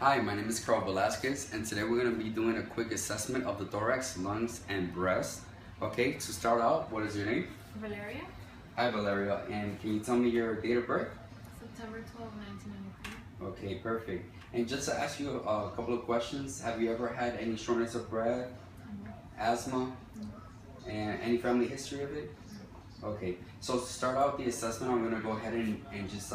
Hi, my name is Carl Velasquez, and today we're going to be doing a quick assessment of the thorax, lungs, and breast. Okay, to start out, what is your name? Valeria. Hi, Valeria, and can you tell me your date of birth? September 12, 1993. Okay, perfect. And just to ask you a couple of questions, have you ever had any shortness of breath, asthma, and any family history of it? Okay, so to start out the assessment, I'm going to go ahead and just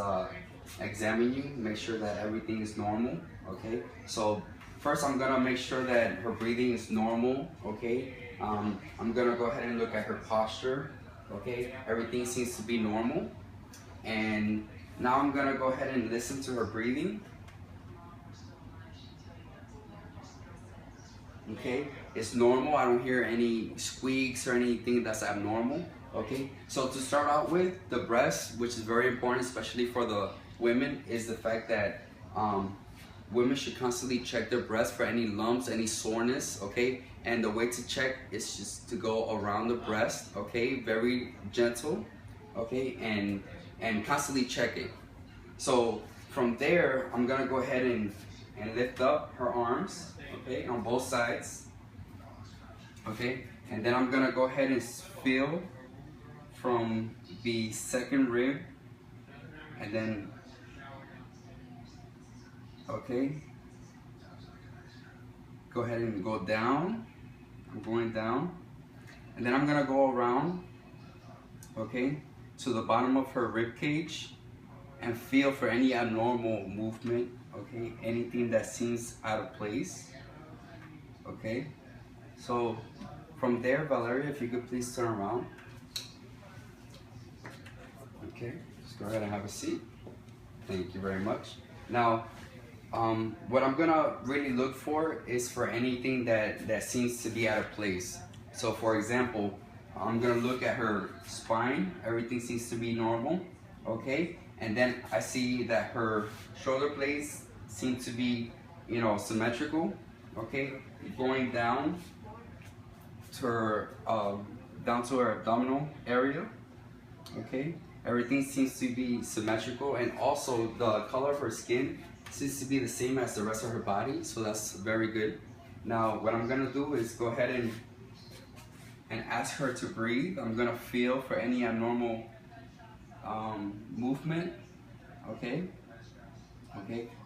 examine you, make sure that everything is normal. Okay, so first I'm going to make sure that her breathing is normal. Okay, I'm going to go ahead and look at her posture. Okay, everything seems to be normal. And now I'm going to go ahead and listen to her breathing. Okay, it's normal. I don't hear any squeaks or anything that's abnormal. Okay, so to start out with, the breast, which is very important, especially for the women, is the fact that women should constantly check their breast for any lumps, any soreness. Okay, and the way to check is just to go around the breast. Okay, very gentle. Okay, and constantly check it. So from there, I'm gonna go ahead and lift up her arms. Okay, on both sides. Okay, and then I'm gonna go ahead and feel from the second rib, and then okay, go ahead and go down. I'm going down, and then I'm gonna go around, okay, to the bottom of her rib cage and feel for any abnormal movement. Okay, anything that seems out of place. Okay, so from there, Valeria, if you could please turn around. Okay, just go ahead and have a seat. Thank you very much. Now, what I'm gonna really look for is for anything that seems to be out of place. So for example, I'm gonna look at her spine. Everything seems to be normal. Okay, and then I see that her shoulder blades seem to be, symmetrical. Okay, going down to her abdominal area. Okay, everything seems to be symmetrical, and also the color of her skin seems to be the same as the rest of her body, so that's very good. Now what I'm gonna do is go ahead and ask her to breathe. I'm gonna feel for any abnormal movement. Okay,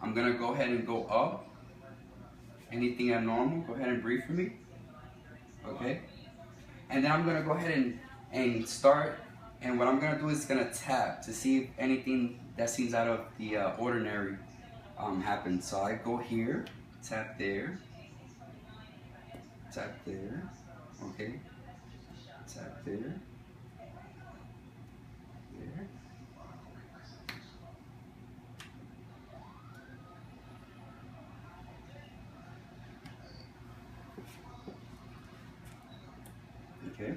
I'm gonna go ahead and go up. Anything abnormal, go ahead and breathe for me. Okay, and then I'm gonna go ahead and start, and what I'm gonna do is gonna tap to see if anything that seems out of the ordinary happens. So I go here, tap there, okay, tap there, there. Okay,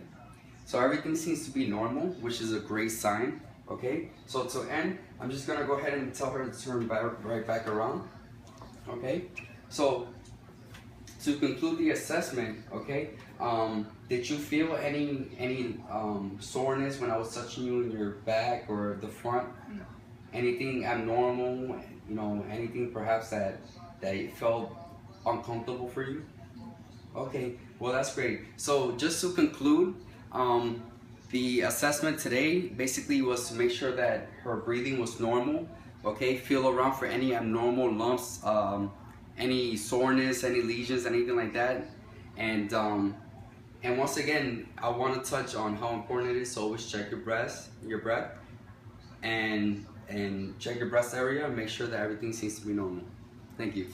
so everything seems to be normal, which is a great sign. Okay, so to end, I'm just gonna go ahead and tell her to turn right back around. Okay, so to conclude the assessment, okay, did you feel any soreness when I was touching you in your back or the front? No. Anything abnormal? Anything perhaps that it felt uncomfortable for you? Okay, well that's great. So just to conclude, the assessment today basically was to make sure that her breathing was normal. Okay, feel around for any abnormal lumps, any soreness, any lesions, anything like that. And once again, I want to touch on how important it is to always check your breath, and check your breast area and make sure that everything seems to be normal. Thank you.